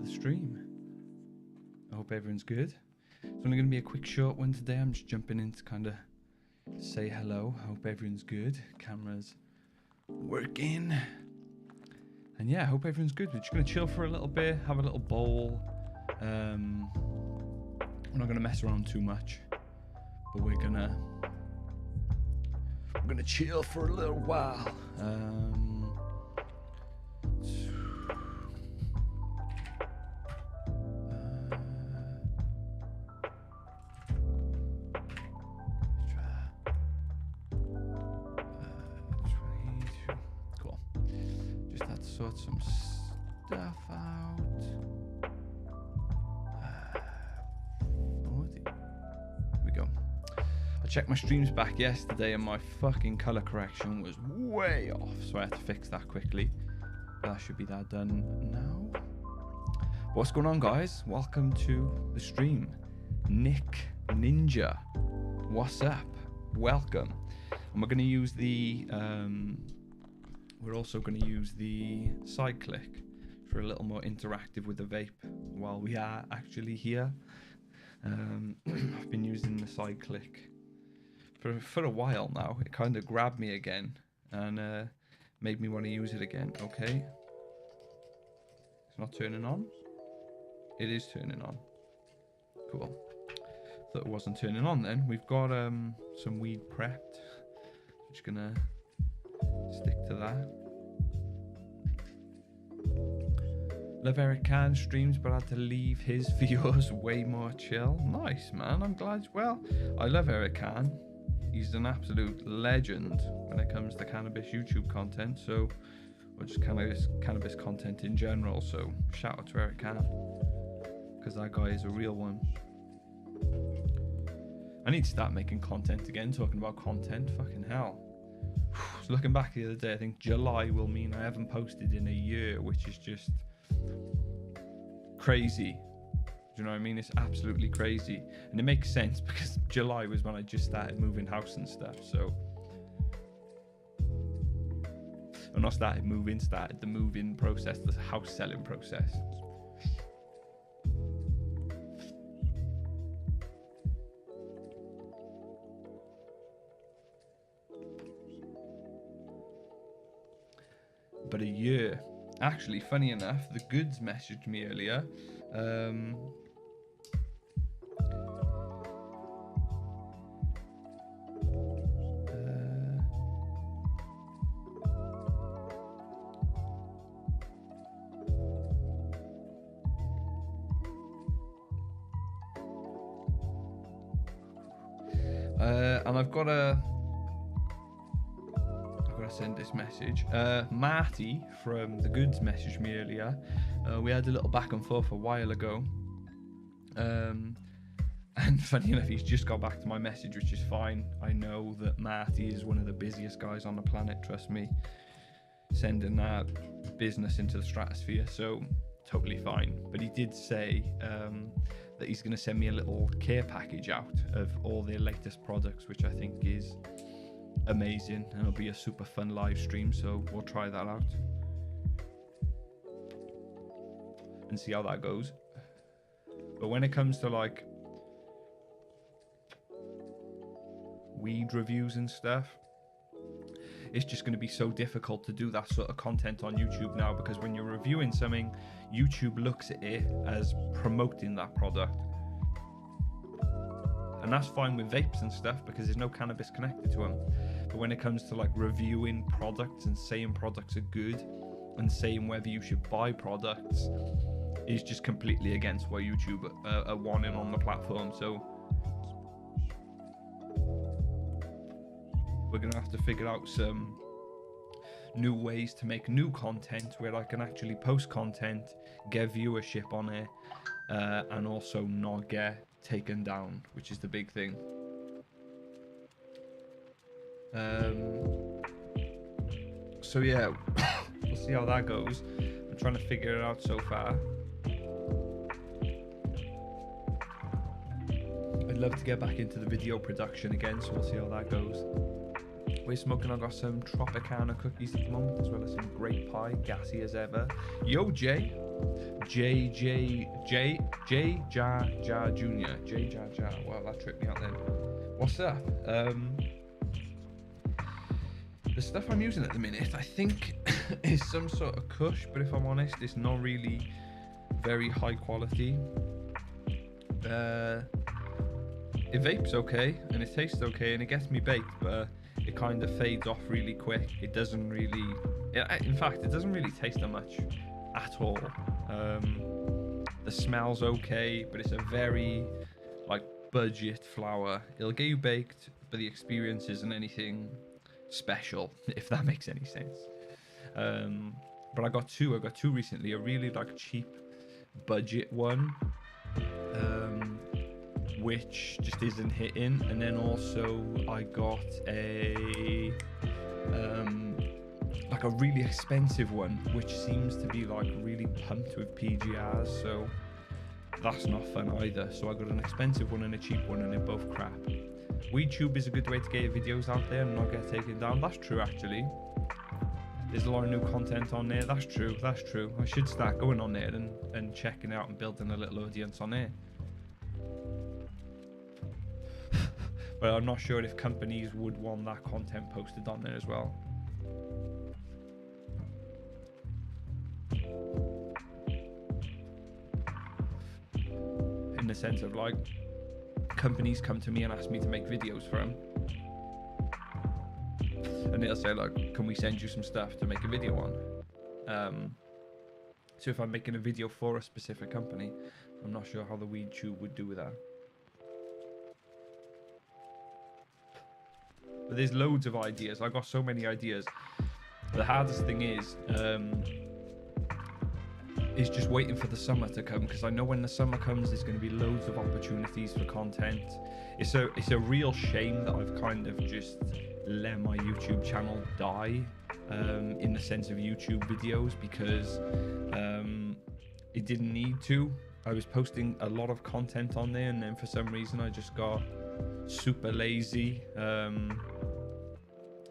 the stream. I hope everyone's good. It's only going to be a quick short one today. I'm just jumping in to kind of say hello. I hope everyone's good. Camera's working. And yeah, I hope everyone's good. We're just going to chill for a little bit, have a little bowl. We're not going to mess around too much, but we're going to chill for a little while. Sort some stuff out. Here we go. I checked my streams back yesterday and my fucking color correction was way off, so I had to fix that quickly. That should be that done now. What's going on, guys? Welcome to the stream. Nick Ninja, what's up? Welcome. And we're going to use the we're also going to use the side click for a little more interactive with the vape while we are actually here. I've been using the side click for a while now. It kind of grabbed me again and made me want to use it again. Okay. It's not turning on. It is turning on. Cool. Thought it wasn't turning on then. We've got some weed prepped. Just going to stick to that. Love Eric Khan streams, but had to leave his for yours way more chill. Nice, man. I'm glad. Well, I love Eric Khan. He's an absolute legend when it comes to cannabis YouTube content. So, or just cannabis content in general. So, shout out to Eric Khan, because that guy is a real one. I need to start making content again. Talking about content, fucking hell. So looking back the other day, I think July will mean I haven't posted in a year, which is just crazy. Do you know what I mean? It's absolutely crazy. And it makes sense because July was when I just started moving house and stuff. So, well, not started moving, started the move-in process, the house selling process. But a year. Actually, funny enough, the goods messaged me earlier. And I've got to send this message. Marty from the goods messaged me earlier. We had a little back and forth a while ago. And funny enough, he's just got back to my message, which is fine. I know that Marty is one of the busiest guys on the planet, trust me. Sending that business into the stratosphere, so totally fine. But he did say that he's going to send me a little care package out of all their latest products, which I think is amazing, and it'll be a super fun live stream, so we'll try that out and see how that goes. But when it comes to like weed reviews and stuff, it's just going to be so difficult to do that sort of content on YouTube now, because when you're reviewing something, YouTube looks at it as promoting that product. And that's fine with vapes and stuff because there's no cannabis connected to them. But when it comes to like reviewing products and saying products are good and saying whether you should buy products, is just completely against what YouTube are wanting on the platform. So we're going to have to figure out some new ways to make new content where I can actually post content, get viewership on it, and also not get taken down, which is the big thing. So yeah, we'll see how that goes. I'm trying to figure it out so far. I'd love to get back into the video production again, so we'll see how that goes. We're smoking. I got some Tropicana cookies at the moment, as well as some grape pie, gassy as ever. Yo, J Ja Ja Junior. J Ja Ja. Wow, that tripped me out then. What's up? The stuff I'm using at the minute, I think, is some sort of Kush, but if I'm honest, it's not really very high quality. It vapes okay, and it tastes okay, and it gets me baked, but it kind of fades off really quick. It doesn't really, in fact, it doesn't really taste that much at all. The smell's okay, but it's a very like budget flower. It'll get you baked, but the experience isn't anything special, if that makes any sense. But I got two recently. A really like cheap budget one, which just isn't hitting, and then also I got a like a really expensive one, which seems to be like really pumped with PGRs, so that's not fun either. So I got an expensive one and a cheap one, and they're both crap. WeedTube is a good way to get your videos out there and not get taken down. That's true, actually. There's a lot of new content on there. That's true. That's true. I should start going on there and checking out and building a little audience on there. But I'm not sure if companies would want that content posted on there as well. In the sense of like, companies come to me and ask me to make videos for them, and they'll say like, can we send you some stuff to make a video on? So if I'm making a video for a specific company, I'm not sure how the WeedTube would do with that. But there's loads of ideas. I got so many ideas. The hardest thing is just waiting for the summer to come, because I know when the summer comes there's going to be loads of opportunities for content. It's a real shame that I've kind of just let my YouTube channel die, in the sense of YouTube videos, because it didn't need to. I was posting a lot of content on there, and then for some reason I just got super lazy,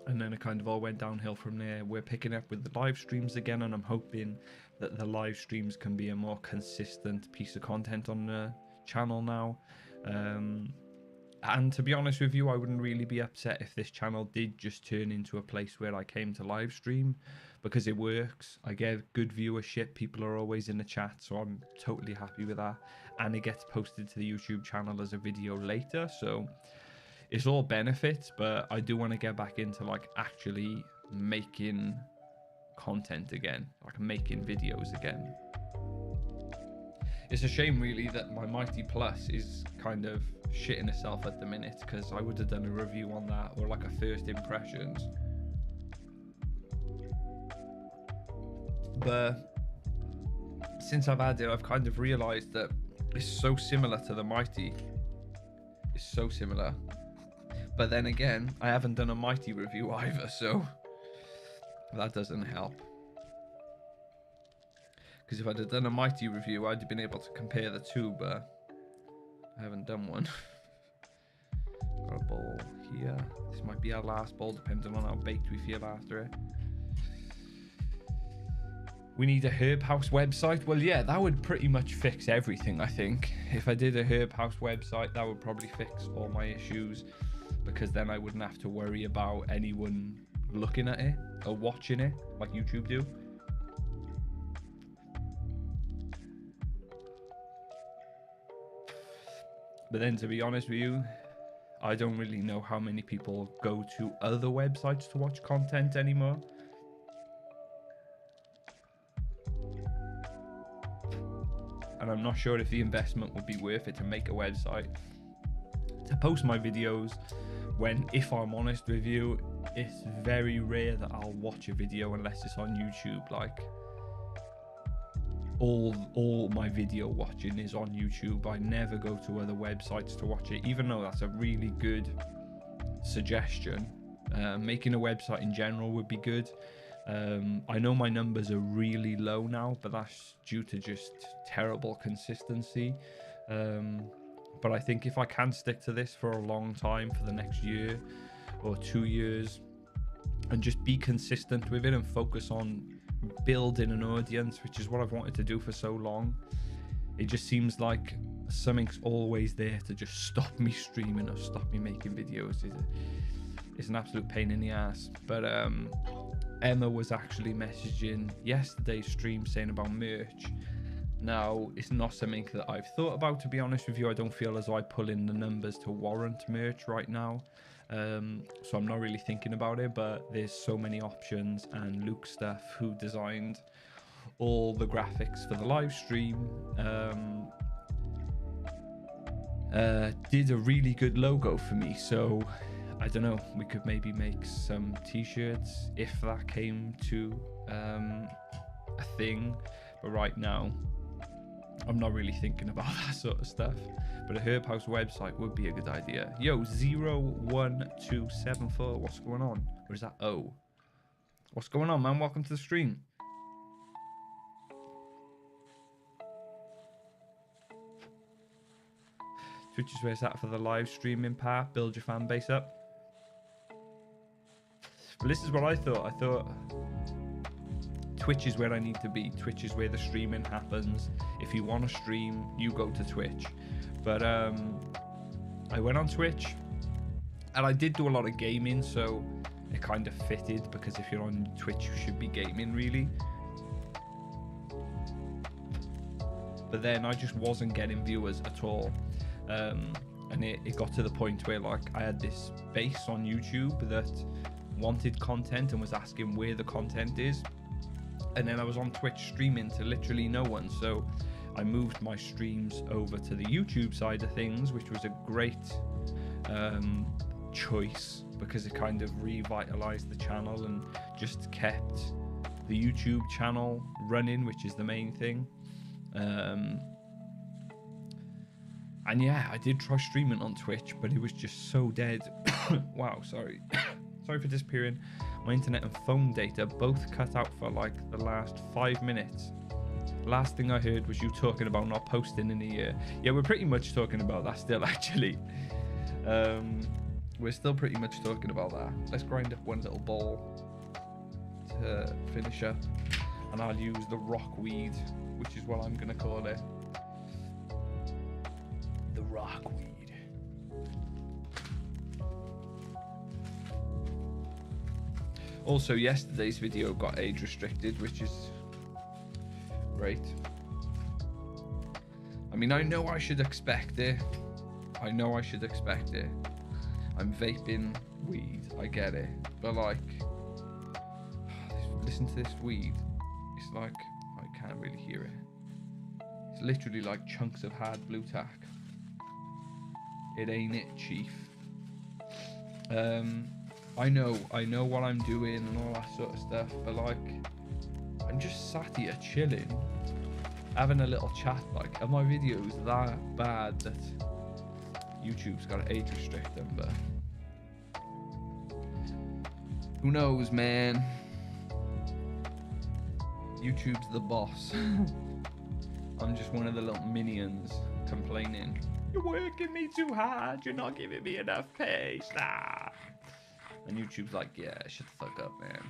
and then it kind of all went downhill from there. We're picking up with the live streams again, and I'm hoping that the live streams can be a more consistent piece of content on the channel now. And to be honest with you, I wouldn't really be upset if this channel did just turn into a place where I came to live stream, because it works. I get good viewership, people are always in the chat, so I'm totally happy with that. And it gets posted to the YouTube channel as a video later, so it's all benefits. But I do want to get back into like actually making content again, like making videos again. It's a shame really that my Mighty Plus is kind of shitting itself at the minute, because I would have done a review on that, or like a first impressions. But since I've had it, I've kind of realized that it's so similar to the Mighty. It's so similar. But then again, I haven't done a Mighty review either, so that doesn't help. Because if I'd have done a Mighty review, I'd have been able to compare the two, but I haven't done one. Got a bowl here. This might be our last bowl, depending on how baked we feel after it. We need a Herb House website. Well, yeah, that would pretty much fix everything, I think. If I did a Herb House website, that would probably fix all my issues, because then I wouldn't have to worry about anyone looking at it or watching it like YouTube do. But then, to be honest with you, I don't really know how many people go to other websites to watch content anymore. And I'm not sure if the investment would be worth it to make a website to post my videos, when, if I'm honest with you, it's very rare that I'll watch a video unless it's on YouTube. Like, all my video watching is on YouTube. I never go to other websites to watch it, even though that's a really good suggestion. Making a website in general would be good. I know my numbers are really low now, but that's due to just terrible consistency. But I think if I can stick to this for a long time, for the next year or 2 years, and just be consistent with it and focus on building an audience, which is what I've wanted to do for so long. It just seems like something's always there to just stop me streaming or stop me making videos. It's an absolute pain in the ass. But Emma was actually messaging yesterday's stream saying about merch. Now, it's not something that I've thought about, to be honest with you. I don't feel as though I pull in the numbers to warrant merch right now. So I'm not really thinking about it, but there's so many options, and Luke Stuff, who designed all the graphics for the live stream, did a really good logo for me. So I don't know, we could maybe make some t-shirts if that came to a thing, but right now I'm not really thinking about that sort of stuff. But a Herb House website would be a good idea. Yo, 01274, what's going on? Or is that O? What's going on, man? Welcome to the stream. Twitch is where it's at for the live streaming part. Build your fan base up. But this is what I thought. I thought Twitch is where I need to be. Twitch is where the streaming happens. If you want to stream, you go to Twitch. But I went on Twitch, and I did do a lot of gaming, so it kind of fitted, because if you're on Twitch, you should be gaming, really. But then I just wasn't getting viewers at all. And it got to the point where, like, I had this base on YouTube that wanted content and was asking where the content is. And then I was on Twitch streaming to literally no one. So I moved my streams over to the YouTube side of things, which was a great choice, because it kind of revitalized the channel and just kept the YouTube channel running, which is the main thing. And yeah, I did try streaming on Twitch, but it was just so dead. Wow, sorry. Sorry for disappearing. My internet and phone data both cut out for like the last 5 minutes. Last thing I heard was you talking about not posting in a year. Yeah, we're pretty much talking about that still, actually. We're still pretty much talking about that. Let's grind up one little ball to finish up. And I'll use the rockweed, which is what I'm going to call it. The rockweed. Also, yesterday's video got age restricted, which is great. I mean, I know I should expect it. I know I should expect it. I'm vaping weed, I get it. But like, listen to this weed. It's like, I can't really hear it. It's literally like chunks of hard blue tack. It ain't it, chief. I know what I'm doing and all that sort of stuff, but like, I'm just sat here chilling, having a little chat. Like, are my videos that bad that YouTube's got to age restrict them? But who knows, man? YouTube's the boss. I'm just one of the little minions complaining. You're working me too hard. You're not giving me enough pay. Nah. And YouTube's like, yeah, shut the fuck up, man.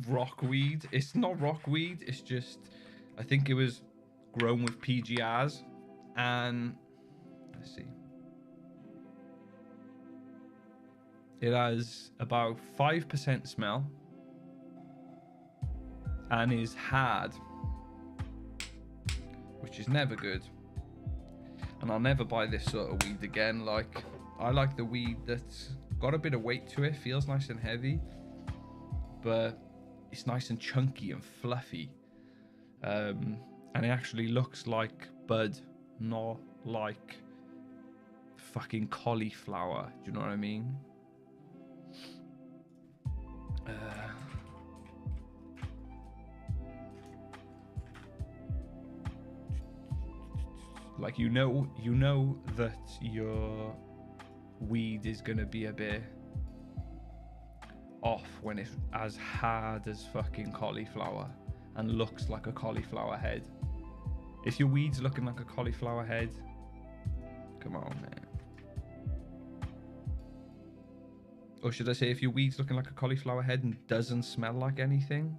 Rockweed. It's not rockweed. It's just, I think it was grown with PGRs. And let's see. It has about 5% smell. And is hard. Which is never good. And I'll never buy this sort of weed again. Like, I like the weed that's got a bit of weight to it, feels nice and heavy, but it's nice and chunky and fluffy. And it actually looks like bud, not like fucking cauliflower. Do you know what I mean? Like, you know that your weed is gonna be a bit off when it's as hard as fucking cauliflower and looks like a cauliflower head. If your weed's looking like a cauliflower head, Come on, man. Or should I say, if your weed's looking like a cauliflower head and doesn't smell like anything?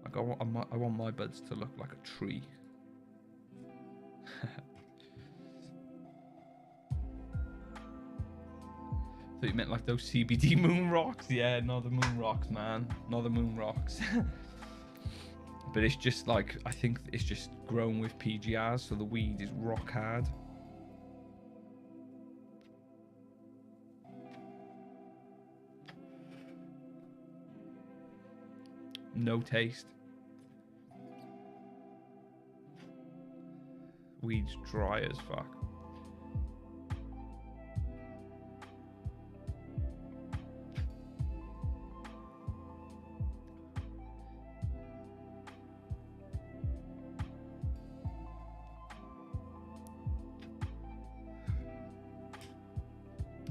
Like, I want my buds to look like a tree. Thought you meant like those CBD moon rocks. Yeah, not the moon rocks, man. Not the moon rocks. But it's just like, I think it's just grown with PGRs, so the weed is rock hard. No taste. Weed's dry as fuck.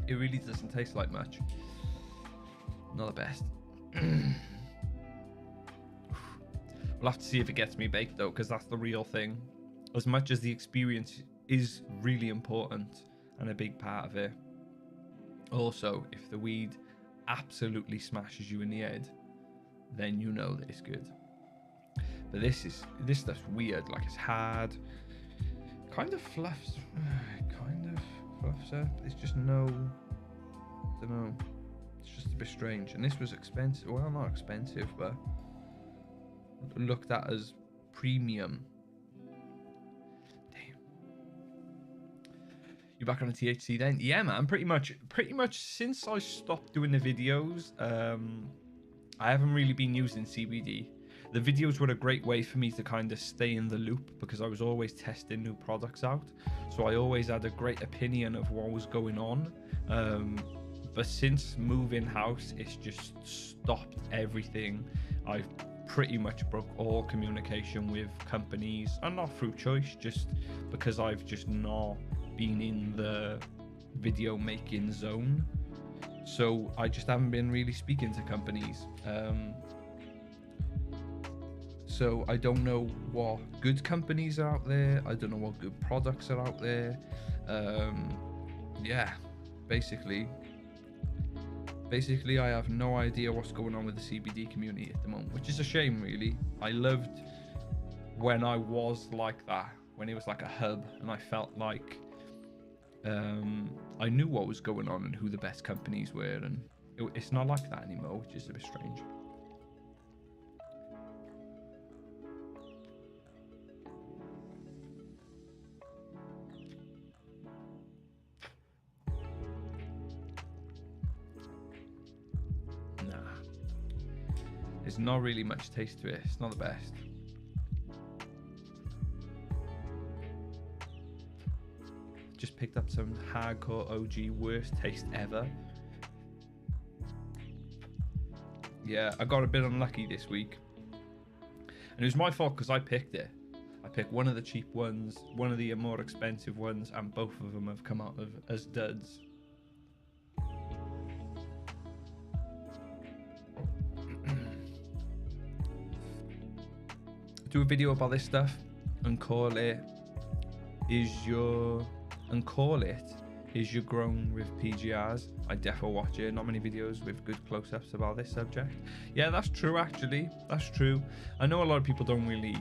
It really doesn't taste like much. Not the best. We'll have to see if it gets me baked though, because that's the real thing. As much as the experience is really important and a big part of it, also, if the weed absolutely smashes you in the head, then you know that it's good. But this stuff's weird. Like, it's hard, kind of fluffs up. It's just no, I don't know. It's just a bit strange. And this was expensive. Well, not expensive, but looked at as premium. Damn. You back on the THC then? Yeah, man. Pretty much since I stopped doing the videos, I haven't really been using CBD. The videos were a great way for me to kind of stay in the loop, because I was always testing new products out. So I always had a great opinion of what was going on. But since moving house, it's just stopped everything. I've pretty much broke all communication with companies, and not through choice, just because I've just not been in the video making zone. So I just haven't been really speaking to companies. So I don't know what good companies are out there. I don't know what good products are out there. Yeah, basically I have no idea what's going on with the CBD community at the moment, which is a shame, really. I loved when I was like that, when it was like a hub, and I felt like I knew what was going on and who the best companies were, and it's not like that anymore, which is a bit strange. There's not really much taste to it. It's not the best. Just picked up some hardcore OG worst taste ever. Yeah, I got a bit unlucky this week. And it was my fault because I picked it. I picked one of the cheap ones, one of the more expensive ones, and both of them have come out as duds. Do a video about this stuff and call it is your grown with PGRs. I defo watch it. Not many videos with good close-ups about this subject. Yeah, that's true, actually. That's true. I know a lot of people don't really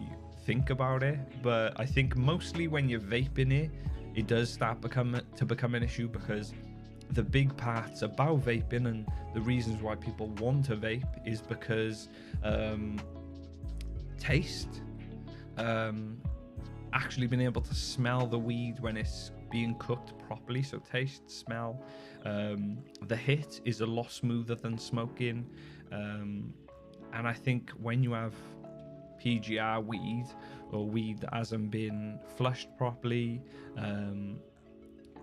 think about it, but I think mostly when you're vaping it, it does start to become an issue, because the big parts about vaping and the reasons why people want to vape is because taste, actually being able to smell the weed when it's being cooked properly. So taste, smell, the hit is a lot smoother than smoking, and I think when you have PGR weed, or weed that hasn't been flushed properly,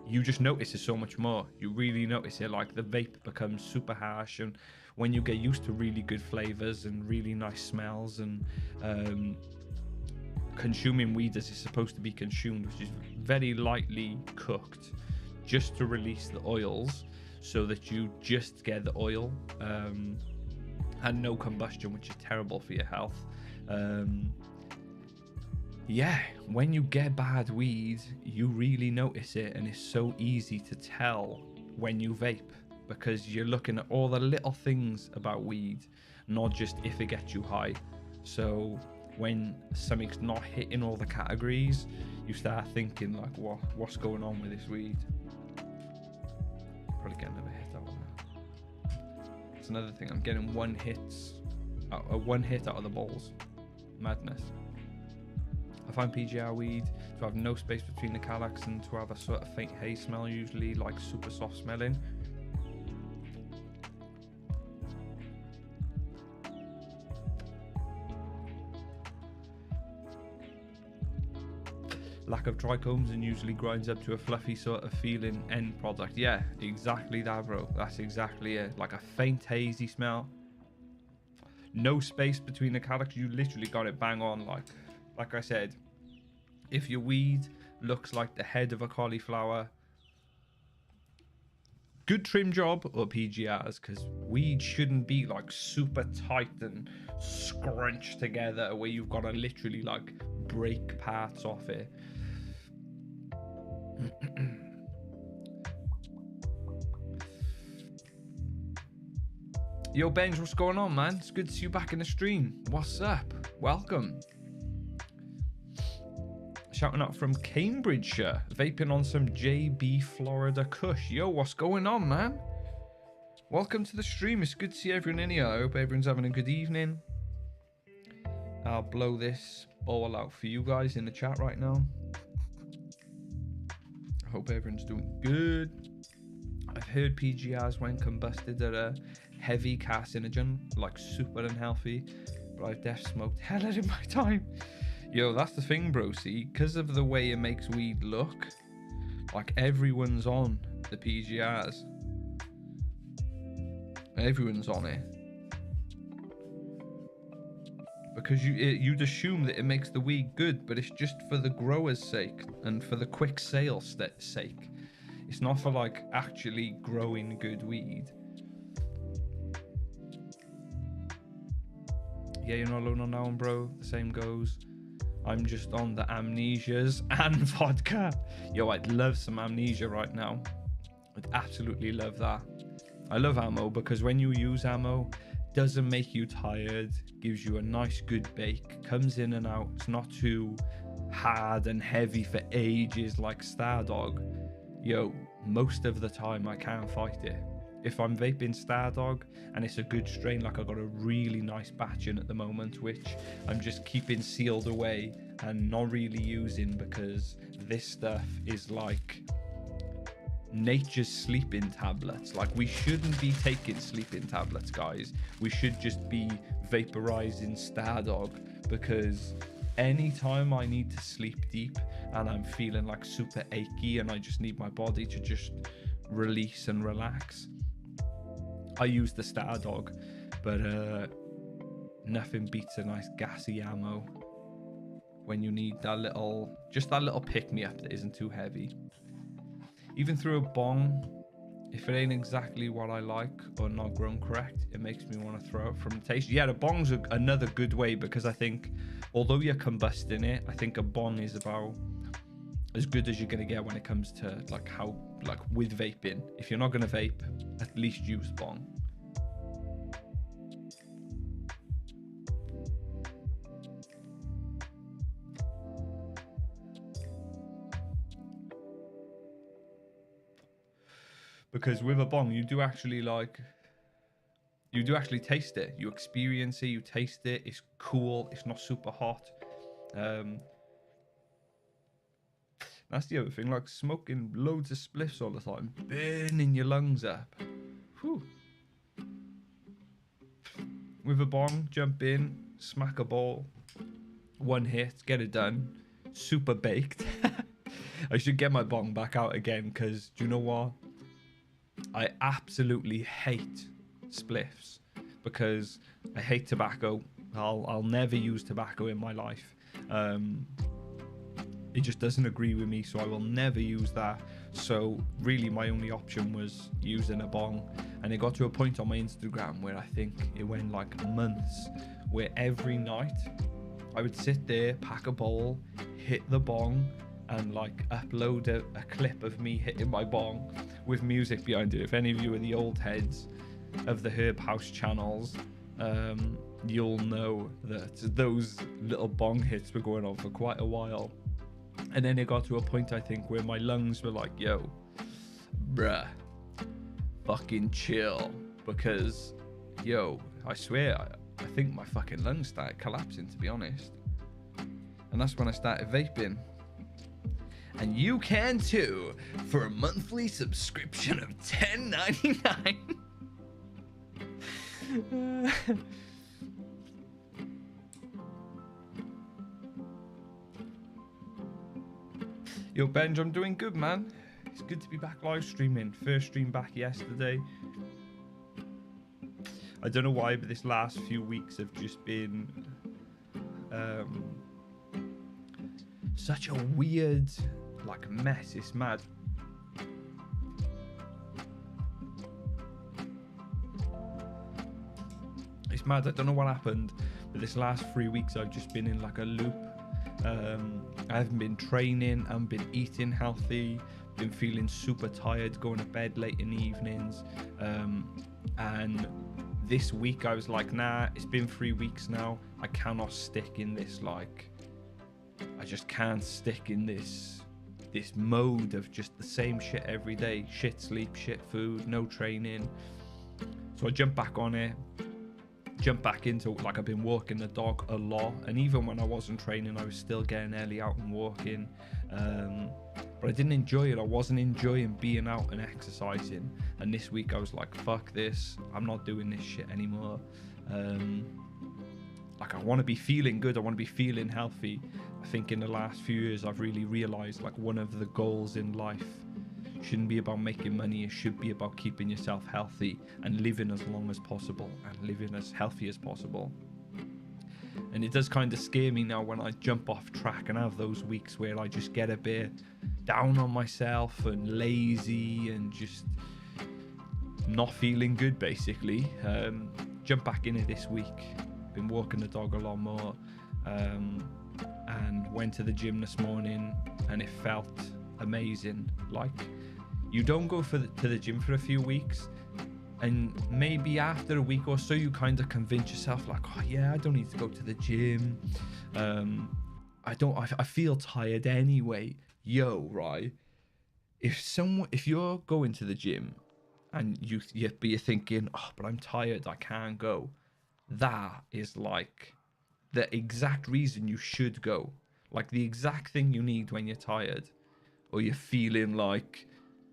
you just notice it so much more. You really notice it. Like, the vape becomes super harsh, and when you get used to really good flavors and really nice smells, and consuming weed as it's supposed to be consumed, which is very lightly cooked just to release the oils, so that you just get the oil and no combustion, which is terrible for your health. yeah, when you get bad weed, you really notice it, and it's so easy to tell when you vape because you're looking at all the little things about weed, not just if it gets you high. So when something's not hitting all the categories, you start thinking like, what's going on with this weed? Probably getting another hit out of that. It's another thing. I'm getting one hit out of the balls. Madness. I find PGR weed to have no space between the calyx and to have a sort of faint haze smell, usually like super soft smelling. Lack of trichomes and usually grinds up to a fluffy sort of feeling end product. Yeah, exactly that, bro. That's exactly it. Like a faint hazy smell. No space between the calyx. You literally got it bang on. Like I said, if your weed looks like the head of a cauliflower, good trim job or PGRs, because weed shouldn't be like super tight and scrunched together where you've got to literally like break parts off it. Yo, Benj, what's going on, man? It's good to see you back in the stream. What's up? Welcome. Shouting out from Cambridgeshire, vaping on some JB Florida Kush. Yo, what's going on, man? Welcome to the stream. It's good to see everyone in here. I hope everyone's having a good evening. I'll blow this all out for you guys in the chat right now. I hope everyone's doing good. I've heard PGRs when combusted are a heavy carcinogen, like super unhealthy, but I've def smoked hella in my time. Yo, that's the thing, bro. See, because of the way it makes weed look, like everyone's on the PGRs. Everyone's on it. Because you'd assume that it makes the weed good, but it's just for the grower's sake and for the quick sale sake. It's not for like actually growing good weed. Yeah, you're not alone on that one, bro. The same goes. I'm just on the amnesias and vodka. Yo, I'd love some amnesia right now. I'd absolutely love that. I love ammo because when you use ammo, it doesn't make you tired, gives you a nice good bake, comes in and out. It's not too hard and heavy for ages like Stardog. Yo, most of the time I can't fight it. If I'm vaping Stardog and it's a good strain, like I've got a really nice batch in at the moment, which I'm just keeping sealed away and not really using because this stuff is like nature's sleeping tablets. Like, we shouldn't be taking sleeping tablets, guys. We should just be vaporizing Stardog, because anytime I need to sleep deep and I'm feeling like super achy and I just need my body to just release and relax, I use the Stardog. But nothing beats a nice gassy ammo when you need that little, just that little pick-me-up that isn't too heavy. Even through a bong, if it ain't exactly what I like or not grown correct, it makes me want to throw it from the taste. Yeah, the bong's another good way, because I think although you're combusting it, I think a bong is about as good as you're going to get when it comes to like how, like with vaping. If you're not going to vape, at least use bong. Because with a bong, you do actually taste it. You experience it, you taste it. It's cool. It's not super hot. That's the other thing, like smoking loads of spliffs all the time, burning your lungs up. Whew. With a bong, jump in, smack a ball, one hit, get it done. Super baked. I should get my bong back out again, because do you know what? I absolutely hate spliffs because I hate tobacco. I'll never use tobacco in my life. It just doesn't agree with me, so I will never use that. So really my only option was using a bong, and it got to a point on my Instagram where I think it went like months where every night I would sit there, pack a bowl, hit the bong, and like upload a clip of me hitting my bong with music behind it. If any of you are the old heads of the Herb House channels, you'll know that those little bong hits were going on for quite a while. And then it got to a point, I think, where my lungs were like, yo, bruh, fucking chill. Because, yo, I swear, I think my fucking lungs started collapsing, to be honest. And that's when I started vaping. And you can too, for a monthly subscription of $10.99. Yo, Benj, I'm doing good, man. It's good to be back live streaming. First stream back yesterday. I don't know why, but this last few weeks have just been such a weird, like, mess. It's mad. It's mad. I don't know what happened, but this last 3 weeks I've just been in like a loop. I haven't been training, I haven't been eating healthy, been feeling super tired, going to bed late in the evenings. And this week I was like, nah, it's been 3 weeks now. I cannot stick in this, like, I just can't stick in this mode of just the same shit every day. Shit sleep, shit food, no training. So I jumped back on it. Jump back into, like, I've been walking the dog a lot, and even when I wasn't training I was still getting early out and walking, but I didn't enjoy it. I wasn't enjoying being out and exercising, and this week I was like, fuck this, I'm not doing this shit anymore. Like, I want to be feeling good, I want to be feeling healthy. I think in the last few years I've really realized, like, one of the goals in life shouldn't be about making money. It should be about keeping yourself healthy and living as long as possible and living as healthy as possible. And it does kind of scare me now when I jump off track and have those weeks where I just get a bit down on myself and lazy and just not feeling good, basically. Jump back in it this week. Been walking the dog a lot more, and went to the gym this morning, and it felt amazing. Like, you don't go to the gym for a few weeks, and maybe after a week or so you kind of convince yourself, like, oh yeah, I don't need to go to the gym. I feel tired anyway. Yo, right? If you're going to the gym and you're thinking, oh, but I'm tired, I can't go. That is like the exact reason you should go. Like, the exact thing you need when you're tired or you're feeling like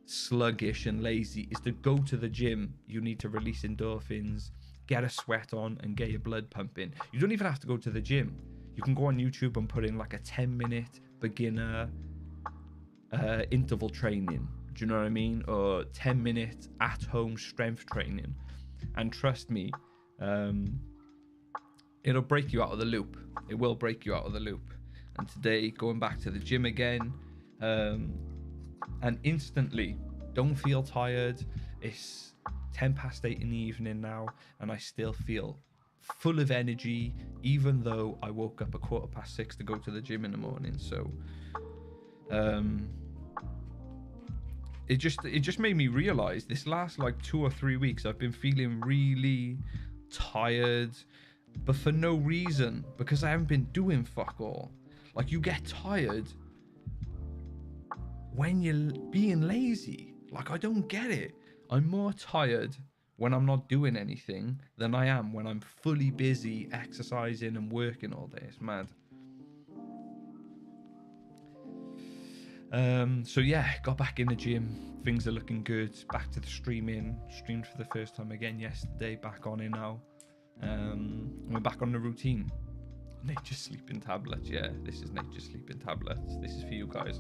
sluggish and lazy is to go to the gym. You need to release endorphins, get a sweat on, and get your blood pumping. You don't even have to go to the gym. You can go on YouTube and put in like a 10-minute beginner interval training. Do you know what I mean? Or 10-minute at-home strength training. And trust me, it'll break you out of the loop. It will break you out of the loop. And today, going back to the gym again, and instantly don't feel tired. It's 8:10 in the evening now, and I still feel full of energy, even though I woke up at 6:15 to go to the gym in the morning. So it just made me realize this last like 2 or 3 weeks I've been feeling really tired, but for no reason, because I haven't been doing fuck all. Like, you get tired when you're being lazy. Like, I don't get it. I'm more tired when I'm not doing anything than I am when I'm fully busy exercising and working all day. It's mad. So yeah, got back in the gym. Things are looking good. Back to the streaming. Streamed for the first time again yesterday. Back on it now. We're back on the routine. Nature's sleeping tablets. Yeah, this is Nature's sleeping tablets. This is for you guys.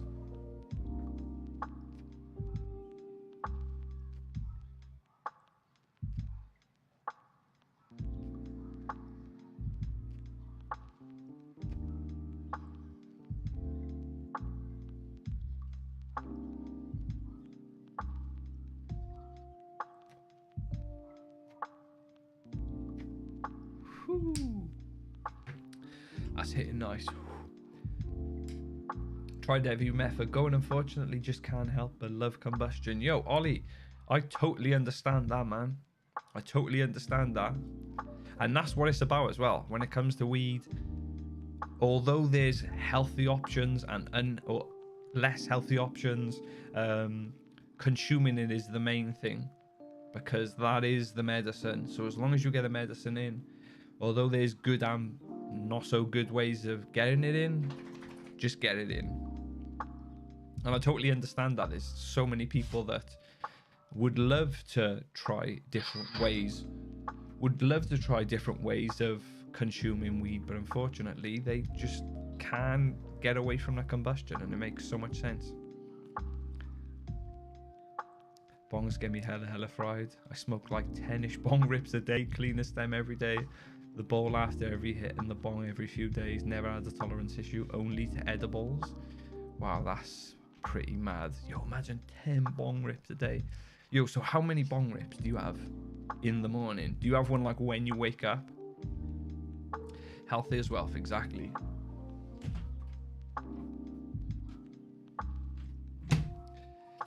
That's hitting nice. Tried every method going, unfortunately just can't help but love combustion. Yo, Ollie, I totally understand that, man. I totally understand that. And that's what it's about as well. When it comes to weed, although there's healthy options or less healthy options, consuming it is the main thing, because that is the medicine. So as long as you get the medicine in, although there's good and not so good ways of getting it in, just get it in. And I totally understand that there's so many people that would love to try different ways of consuming weed, but unfortunately they just can't get away from the combustion, and it makes so much sense. Bongs get me hella fried. I smoke like 10-ish bong rips a day, cleanest them every day. The bowl after every hit and the bong every few days. Never had a tolerance issue, only to edibles. Wow, that's pretty mad. Yo, imagine 10 bong rips a day. Yo, so how many bong rips do you have in the morning? Do you have one like when you wake up? Healthy as wealth, exactly.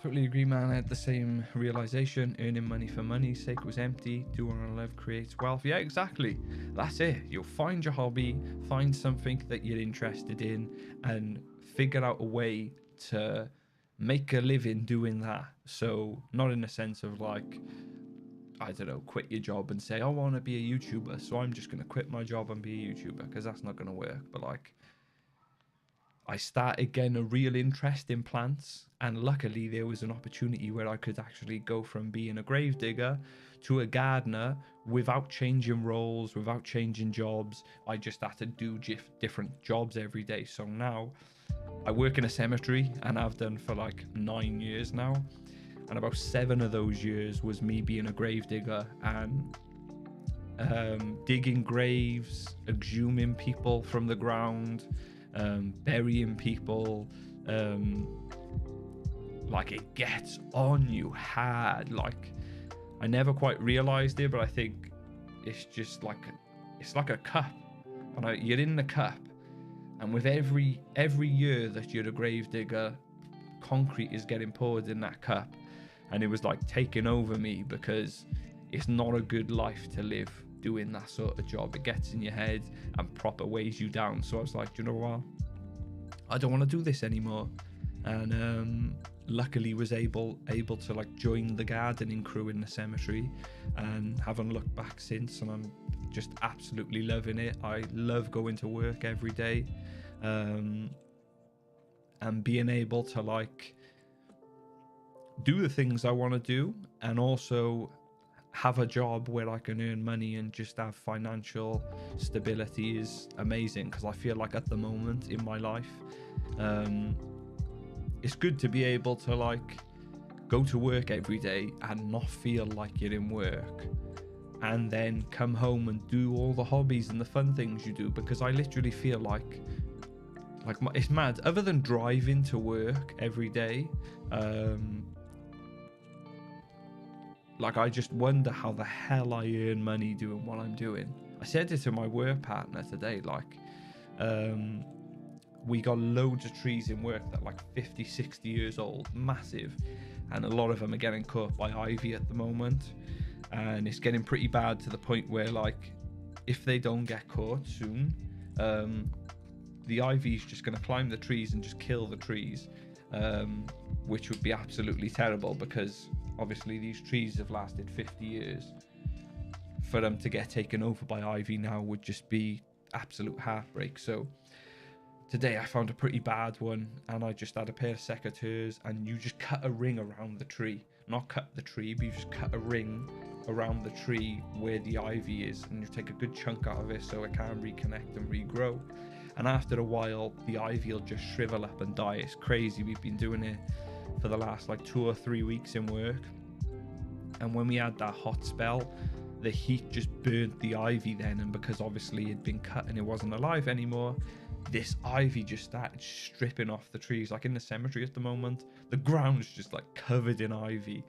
Totally agree, man. I had the same realization. Earning money for money's sake was empty. Do what I love creates wealth. Yeah, exactly. That's it. You'll find your hobby, find something that you're interested in, and figure out a way to make a living doing that. So not in the sense of like, I don't know, quit your job and say, I want to be a YouTuber, so I'm just going to quit my job and be a YouTuber, because that's not going to work. But like, I started getting a real interest in plants, and luckily there was an opportunity where I could actually go from being a gravedigger to a gardener without changing roles, without changing jobs. I just had to do different jobs every day. So now I work in a cemetery, and I've done for like 9 years now, and about 7 of those years was me being a gravedigger and digging graves, exhuming people from the ground, burying people. Like, it gets on you hard. Like, I never quite realized it, but I think it's just like, it's like a cup, and you're in the cup, and with every year that you're a gravedigger, concrete is getting poured in that cup. And it was like taking over me, because it's not a good life to live doing that sort of job. It gets in your head and proper weighs you down. So I was like, you know what, I don't want to do this anymore. And luckily was able to like join the gardening crew in the cemetery, and haven't looked back since. And I'm just absolutely loving it. I love going to work every day, and being able to like do the things I want to do, and also have a job where I can earn money and just have financial stability is amazing. Because I feel like at the moment in my life, it's good to be able to like go to work every day and not feel like you're in work, and then come home and do all the hobbies and the fun things you do. Because I literally feel like it's mad. Other than driving to work every day, like, I just wonder how the hell I earn money doing what I'm doing. I said it to my work partner today, like, we got loads of trees in work that are like 50, 60 years old, massive. And a lot of them are getting caught by ivy at the moment. And it's getting pretty bad, to the point where, like, if they don't get caught soon, the ivy is just going to climb the trees and just kill the trees, which would be absolutely terrible, because obviously these trees have lasted 50 years. For them to get taken over by ivy now would just be absolute heartbreak. So today I found a pretty bad one, and I just had a pair of secateurs, and you just cut a ring around the tree. Not cut the tree, but you just cut a ring around the tree where the ivy is, and you take a good chunk out of it so it can reconnect and regrow. And after a while, the ivy will just shrivel up and die. It's crazy. We've been doing it for the last like 2 or 3 weeks in work, and when we had that hot spell, the heat just burnt the ivy then, and because obviously it'd been cut and it wasn't alive anymore, this ivy just started stripping off the trees. Like, in the cemetery at the moment, the ground's just like covered in ivy.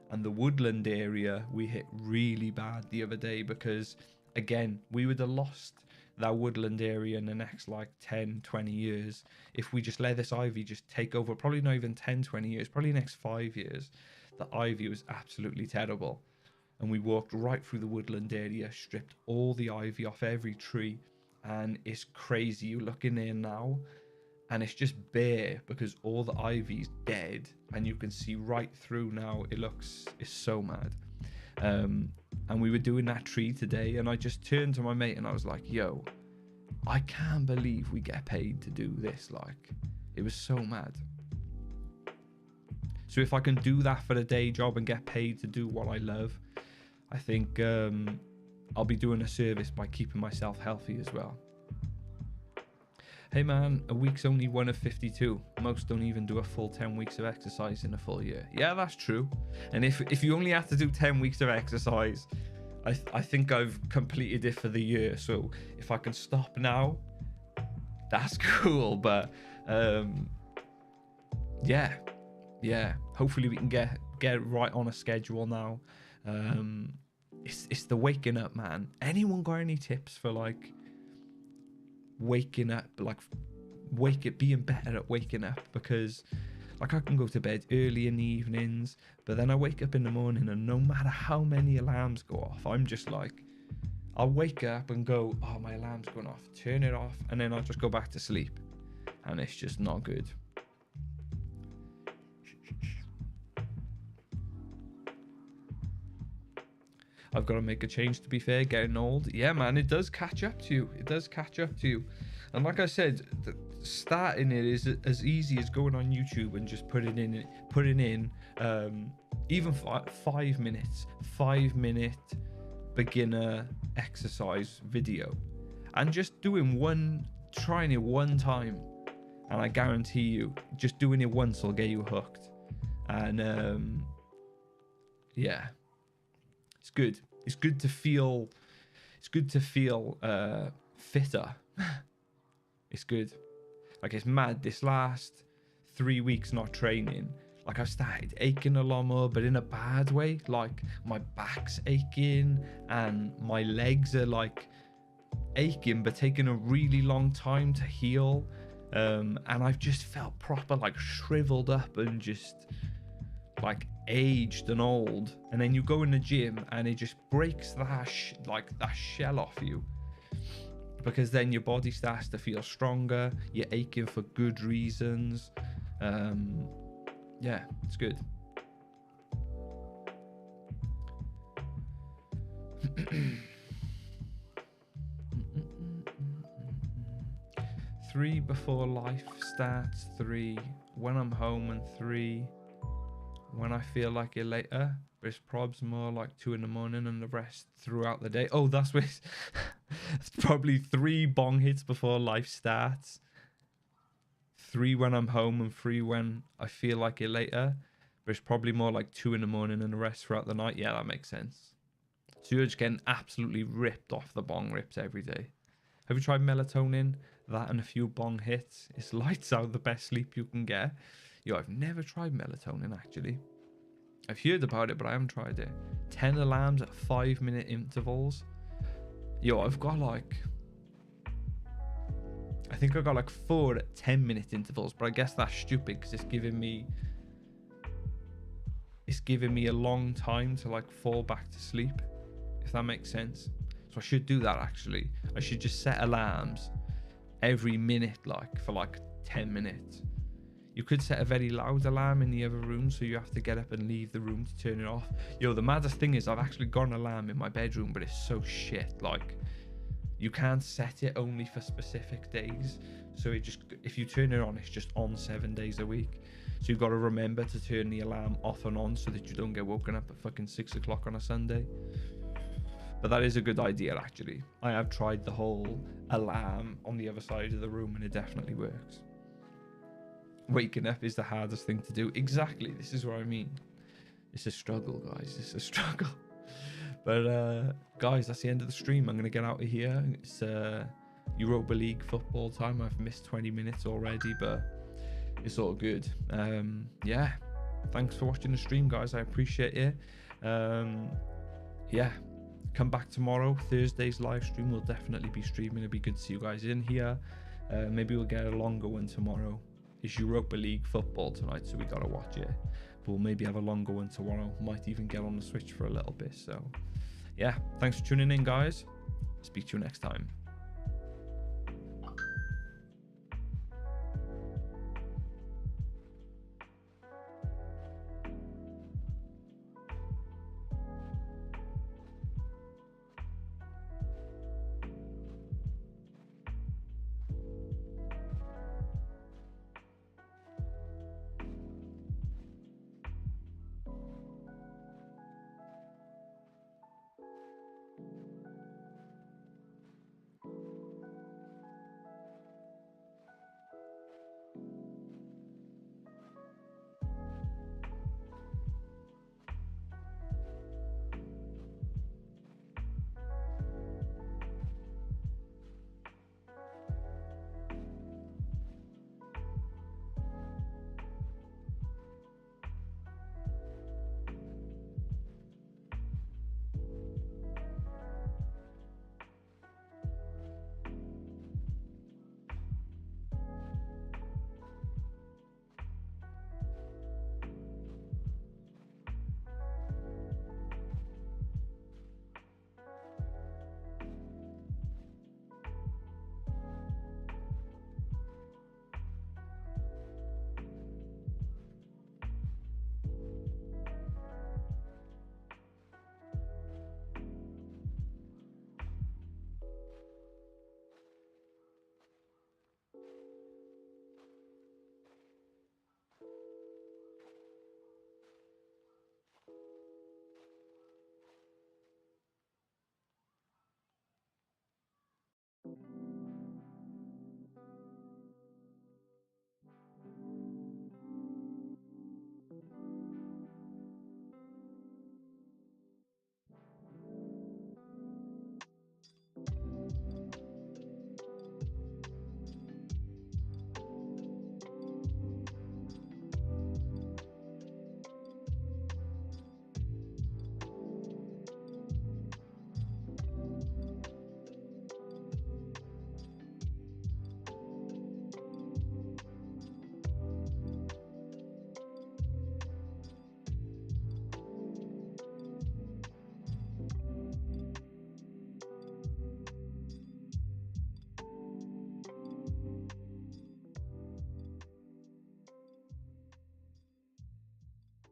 And the woodland area we hit really bad the other day, because again, we would have lost that woodland area in the next like 10, 20 years, if we just let this ivy just take over, probably not even 10, 20 years, probably the next 5 years, the ivy was absolutely terrible. And we walked right through the woodland area, stripped all the ivy off every tree, and it's crazy. You look in there now and it's just bare because all the ivy's dead and you can see right through now. It's so mad. And we were doing that tree today, and I just turned to my mate and I was like, yo, I can't believe we get paid to do this. Like, it was so mad. So if I can do that for a day job and get paid to do what I love, I think I'll be doing a service by keeping myself healthy as well. Hey man, a week's only one of 52. Most don't even do a full 10 weeks of exercise in a full year. Yeah, that's true. And if you only have to do 10 weeks of exercise, I think I've completed it for the year. So if I can stop now, that's cool. But yeah. Hopefully we can get right on a schedule now. It's the waking up, man. Anyone got any tips for like waking up, like being better at waking up? Because like I can go to bed early in the evenings, but then I wake up in the morning and no matter how many alarms go off, I'm just like, I'll wake up and go, oh, my alarm's gone off, turn it off, and then I'll just go back to sleep, and it's just not good. I've got to make a change, to be fair. Getting old, yeah man, it does catch up to you. And like I said, starting it is as easy as going on YouTube and just putting in even 5 minutes, 5-minute beginner exercise video, and just trying it one time, and I guarantee you, just doing it once will get you hooked. And yeah. It's good. It's good to feel fitter. It's good. Like, it's mad. This last 3 weeks not training, like I've started aching a lot more, but in a bad way. Like my back's aching and my legs are like aching, but taking a really long time to heal. And I've just felt proper like shriveled up and just like aged and old. And then you go in the gym and it just breaks that shell off you, because then your body starts to feel stronger, you're aching for good reasons. Yeah, it's good. Three before life starts, 3 when I'm home, and 3 when I feel like it later, but it's probs more like 2 in the morning and the rest throughout the day. Oh, that's what it's probably 3 bong hits before life starts, 3 when I'm home, and 3 when I feel like it later, but it's probably more like 2 in the morning and the rest throughout the night. Yeah, that makes sense. So you're just getting absolutely ripped off the bong rips every day. Have you tried melatonin? That and a few bong hits. It's lights out the best sleep you can get. Yo, I've never tried melatonin, actually. I've heard about it, but I haven't tried it. 10 alarms at 5-minute intervals. Yo, I've got like... I think I got like 4 at 10-minute intervals, but I guess that's stupid because it's giving me a long time to like fall back to sleep, if that makes sense. So I should do that, actually. I should just set alarms every minute, like for like 10 minutes. You could set a very loud alarm in the other room, so you have to get up and leave the room to turn it off. Yo, the maddest thing is I've actually got an alarm in my bedroom, but it's so shit. Like, you can't set it only for specific days. So it just, if you turn it on, it's just on 7 days a week. So you've got to remember to turn the alarm off and on so that you don't get woken up at fucking 6 o'clock on a Sunday. But that is a good idea, actually. I have tried the whole alarm on the other side of the room, and it definitely works. Waking up is the hardest thing to do. Exactly. This is what I mean. It's a struggle, guys. It's a struggle. But guys, that's the end of the stream. I'm going to get out of here. It's Europa League football time. I've missed 20 minutes already, but it's all good. Yeah. Thanks for watching the stream, guys. I appreciate it. Yeah. come back tomorrow. Thursday's live stream will definitely be streaming. It'll be good to see you guys in here. Maybe we'll get a longer one tomorrow. It's Europa League football tonight, so we gotta watch it. But we'll maybe have a longer one tomorrow. Might even get on the Switch for a little bit. So yeah, thanks for tuning in, guys. Speak to you next time.